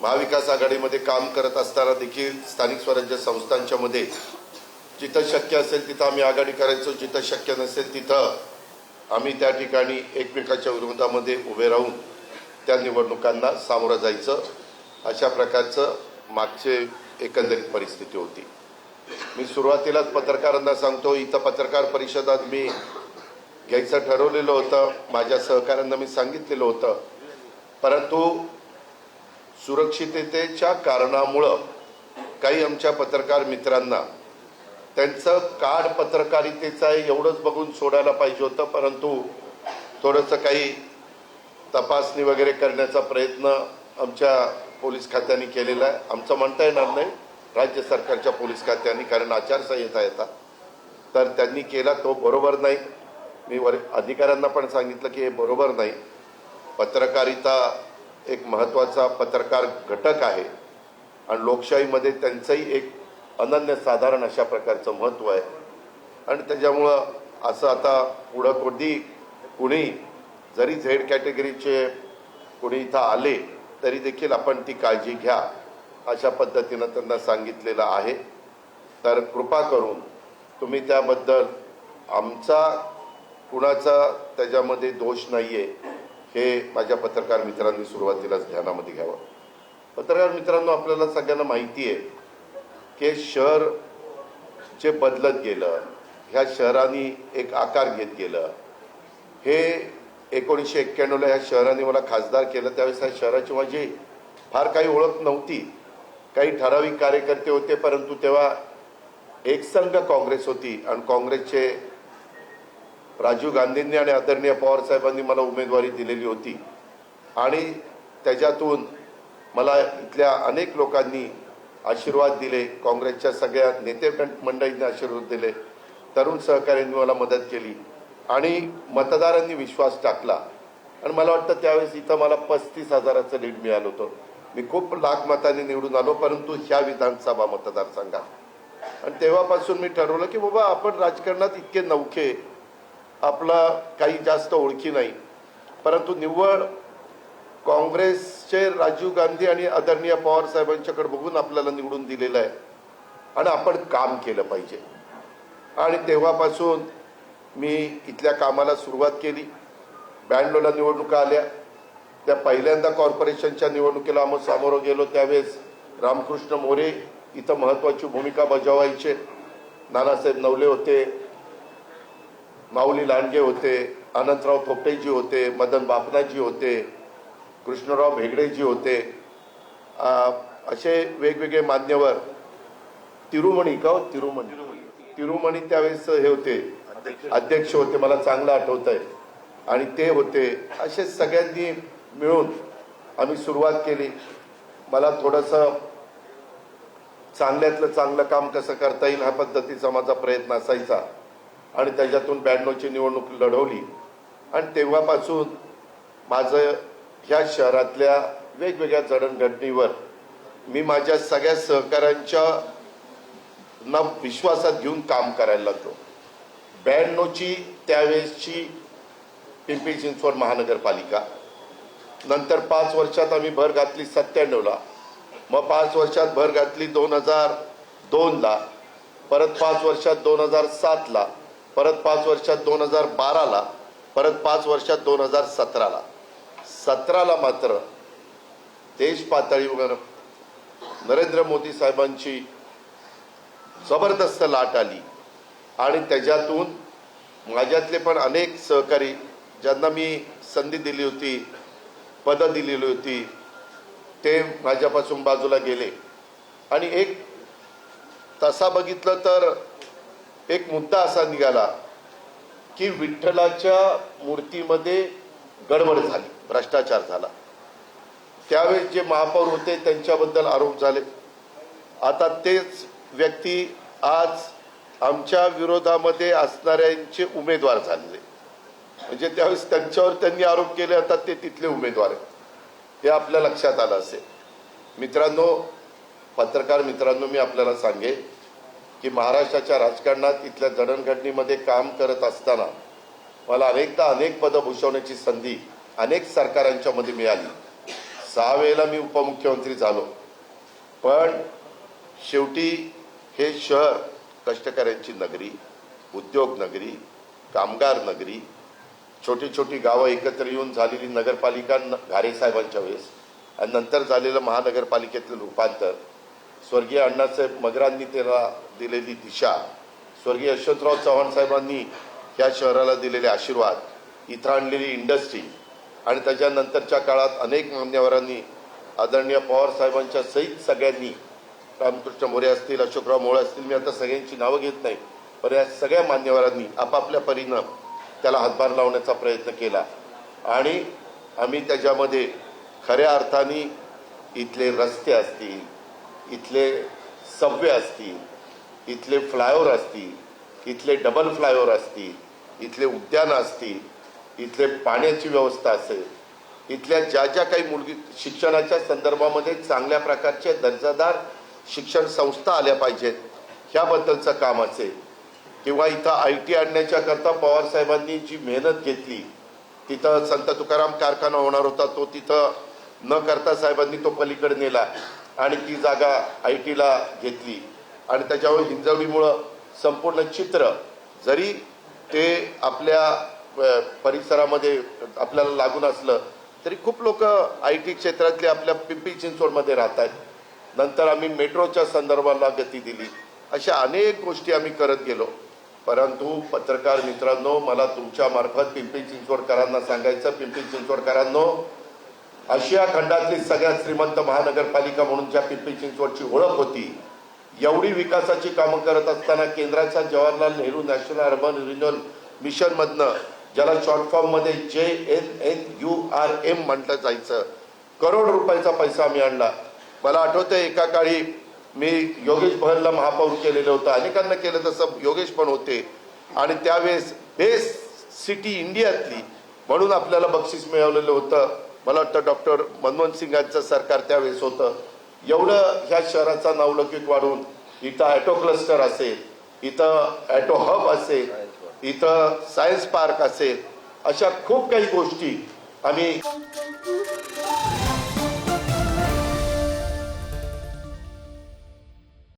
महाविकास आघाडीमध्ये काम करत असताना देखील स्थानिक स्वराज्य संस्थांच्या मध्ये जिथं शक्य असेल तिथं आम्ही आघाडी करायचो, जिथं शक्य नसेल तिथं आम्ही त्या ठिकाणी एकमेकाच्या विरोधामध्ये उभे राहून त्या निवडणुकांना सामोरं जायचं, अशा प्रकारचं मागचे एकंदरीत परिस्थिती होती। मी सुरुवातीलाच पत्रकारांना सांगतो, इथं पत्रकार परिषदात मी घ्यायचं ठरवलेलं होतं, माझ्या सहकाऱ्यांना मी सांगितलेलं होतं, परंतु सुरक्षिततेच्या कारणामुळं काही आमच्या पत्रकार मित्रांना त्यांचं कार्ड पत्रकारितेचं आहे एवढंच बघून सोडायला पाहिजे होतं, परंतु थोडंसं काही तपासणी वगैरे करण्याचा प्रयत्न आमच्या पोलीस खात्याने केलेला आहे। आमचं म्हणता येणार नाही, राज्य सरकारच्या पोलीस खात्याने, कारण आचारसंहिता येतात, तर त्यांनी केला तो बरोबर नाही। मी अधिकाऱ्यांना पण सांगितलं की हे बरोबर नाही। पत्रकारिता एक महत्त्वाचा पत्रकार घटक आहे आणि लोकशाहीमध्ये त्यांचंही एक अनन्यसाधारण अशा प्रकारचं महत्त्व आहे आणि त्याच्यामुळं असं आता पुढं कुणी जरी झेड कॅटेगरीचे कोणी इथं आले तरी देखील आपण ती काळजी घ्या अशा पद्धतीनं त्यांना सांगितलेलं आहे। तर कृपा करून तुम्ही त्याबद्दल आमचा कुणाचा त्याच्यामध्ये दोष नाहीये हे माझ्या पत्रकार मित्रांनी सुरुवातीलाच ध्यानामध्ये घ्यावं। पत्रकार मित्रांनो, आपल्याला सगळ्यांना माहिती आहे की शहर जे बदलत गेलं, ह्या शहराने एक आकार घेत गेलं। हे 1991ला ह्या शहराने मला खासदार केलं, त्यावेळेस ह्या शहराची माझी फार काही ओळख नव्हती, काही ठराविक कार्यकर्ते होते, परंतु तेव्हा एकसंघ काँग्रेस होती आणि काँग्रेसचे राजीव गांधींनी आणि आदरणीय पवार साहेबांनी मला उमेदवारी दिलेली होती आणि त्याच्यातून मला इथल्या अनेक लोकांनी आशीर्वाद दिले, काँग्रेसच्या सगळ्या नेते मंडळींनी आशीर्वाद दिले, तरुण सहकाऱ्यांनी मला मदत केली आणि मतदारांनी विश्वास टाकला आणि मला वाटतं त्यावेळेस इथं मला 35,000चं लीड मिळालं होतं। मी खूप लाख मतांनी निवडून आलो, परंतु ह्या विधानसभा मतदारसंघात। आणि तेव्हापासून मी ठरवलं की बाबा आपण राजकारणात इतके नवखे, आपला काही जास्त ओळखी नाही, परंतु निव्वळ काँग्रेसचे राजीव गांधी आणि आदरणीय पवार साहेबांच्याकडे बघून आपल्याला निवडून दिलेलं आहे आणि आपण काम केलं पाहिजे। आणि तेव्हापासून मी इथल्या कामाला सुरुवात केली। 92ला निवडणुका आल्या, त्या पहिल्यांदा कॉर्पोरेशनच्या निवडणुकीला आम्ही सामोरं गेलो, त्यावेळेस रामकृष्ण मोरे इथं महत्त्वाची भूमिका बजावायचे, नानासाहेब नवले होते, माऊली लांडगे होते, अनंतराव थोपटेजी होते, मदन बापनाजी होते, कृष्णराव भेगडेजी होते, असे वेगवेगळे मान्यवर, तिरुमणी त्यावेळेस हे होते, अध्यक्ष होते, मला चांगलं आठवत आहे, आणि ते होते। असे सगळ्यांनी मिळून आम्ही सुरुवात केली। मला थोडंसं चांगल्यातलं चांगलं काम कसं करता येईल ह्या पद्धतीचा माझा प्रयत्न असायचा आणि त्याच्यातून 92ची निवडणूक लढवली आणि तेव्हापासून माझं ह्या शहरातल्या वेगवेगळ्या जडणघडणीवर मी माझ्या सगळ्या सहकाऱ्यांच्या विश्वासात घेऊन काम करायला लागलो। 92ची त्यावेळेसची पिंपरी चिंचवड महानगरपालिका, नंतर 5 वर्षात आम्ही भर घातली 97ला, मग 5 वर्षात भर घातली 2002ला, परत 5 वर्षात 2007ला, परत 5 वर्षात 2012ला, परत 5 वर्षात 2017ला। 17ला मात्र देश पातळीवर नरेंद्र मोदी साहेबांची जबरदस्त लाट आली आणि त्याच्यातून माझ्यातले पण अनेक सहकारी ज्यांना मी संधी दिली होती, पदं दिलेली होती, ते माझ्यापासून बाजूला गेले आणि एक तसा बघितलं तर एक मुद्दा असा निघाला की विठ्ठलाच्या मूर्तीमध्ये गडबड झाली, भ्रष्टाचार झाला। त्यावेळेस जे महापौर होते त्यांच्याबद्दल आरोप झाले। आता तेच व्यक्ती आज आमच्या विरोधामध्ये असणाऱ्यांचे उमेदवार झाले, म्हणजे त्यावेळेस त्यांच्यावर त्यांनी आरोप केले, आता ते तिथले उमेदवार आहेत, हे आपल्या लक्षात आलं असेल। मित्रांनो, पत्रकार मित्रांनो, मी आपल्याला सांगेन की महाराष्ट्राच्या राजकारणात इथल्या जडणघडणीमध्ये काम करत असताना मला अनेकदा अनेक पदं भूषवण्याची संधी अनेक सरकारांच्या मध्ये मिळाली। 6 वेळेला मी उपमुख्यमंत्री झालो, पण शेवटी हे शहर कष्टकऱ्यांची नगरी, उद्योग नगरी, कामगार नगरी, छोटी छोटी गावं एकत्र येऊन झालेली नगरपालिका घारे साहेबांच्या वेळेस आणि नंतर झालेलं महानगरपालिकेतील रूपांतर, स्वर्गीय अण्णासाहेब मगरांनी त्याला दिलेली दिशा, स्वर्गीय यशवंतराव चव्हाण साहेबांनी या शहराला दिलेले आशीर्वाद, इथं आणलेली इंडस्ट्री आणि त्याच्यानंतरच्या काळात अनेक मान्यवरांनी, आदरणीय पवार साहेबांच्या सहित सगळ्यांनी, रामकृष्ण मोरे असतील, अशोकराव मोळे असतील, मी आता सगळ्यांची नावं घेत नाही, पण या सगळ्या मान्यवरांनी आपापल्या परीनं त्याला हातभार लावण्याचा प्रयत्न केला आणि आम्ही त्याच्यामध्ये खऱ्या अर्थाने इथले रस्ते असतील, इथले सबवे असतील, इथले फ्लायओव्हर असतील, इथले डबल फ्लायओव्हर असतील, इथले उद्यानं असतील, इथले पाण्याची व्यवस्था असेल, इथल्या ज्या ज्या काही मुलगी शिक्षणाच्या संदर्भामध्ये चांगल्या प्रकारचे दर्जादार शिक्षण संस्था आल्या पाहिजेत ह्याबद्दलचं काम असेल किंवा इथं IT आणण्याच्या करता पवार साहेबांनी जी मेहनत घेतली, तिथं संत तुकाराम कारखाना होणार होता, तो तिथं न करता साहेबांनी तो पलीकडे नेला आणि ती जागा IT घेतली आणि त्याच्यावर हिंजवडीमुळं संपूर्ण चित्र जरी ते आपल्या परिसरामध्ये आपल्याला लागून असलं तरी खूप लोक IT क्षेत्रातले आपल्या पिंपरी चिंचवडमध्ये राहत आहेत. नंतर आम्ही मेट्रोच्या संदर्भाला गती दिली. अशा अनेक गोष्टी आम्ही करत गेलो. परंतु पत्रकार मित्रांनो, मला तुमच्या मार्फत पिंपरी चिंचवडकरांना सांगायचं, पिंपरी चिंचवडकरांनो, आशिया खंडातली सगळ्यात श्रीमंत महानगरपालिका म्हणून ज्या पिंपरी चिंचवडची ओळख होती, एवढी विकासाची कामं करत असताना केंद्राच्या Jawaharlal Nehru national urban renewal mission मधनं, ज्याला शॉर्ट फॉर्म मध्ये JNNURM म्हटलं जायचं, करोड रुपयाचा पैसा आम्ही आणला. मला आठवतंय एका काळी मी योगेश बहलला महापौर केलेलं होतं, अनेकांना केलं तसं योगेश पण होते आणि त्यावेळेस बेस्ट सिटी इंडियातली म्हणून आपल्याला बक्षीस मिळवलेलं होतं. मला वाटतं डॉक्टर मनमोहन सिंगांचं सरकार त्यावेळेस होतं. एवढं ह्या शहराचा नावलौकिक वाढून इथं ॲटो क्लस्टर असेल, इथं ॲटो हब असेल, इथं सायन्स पार्क असेल, अशा खूप काही गोष्टी आम्ही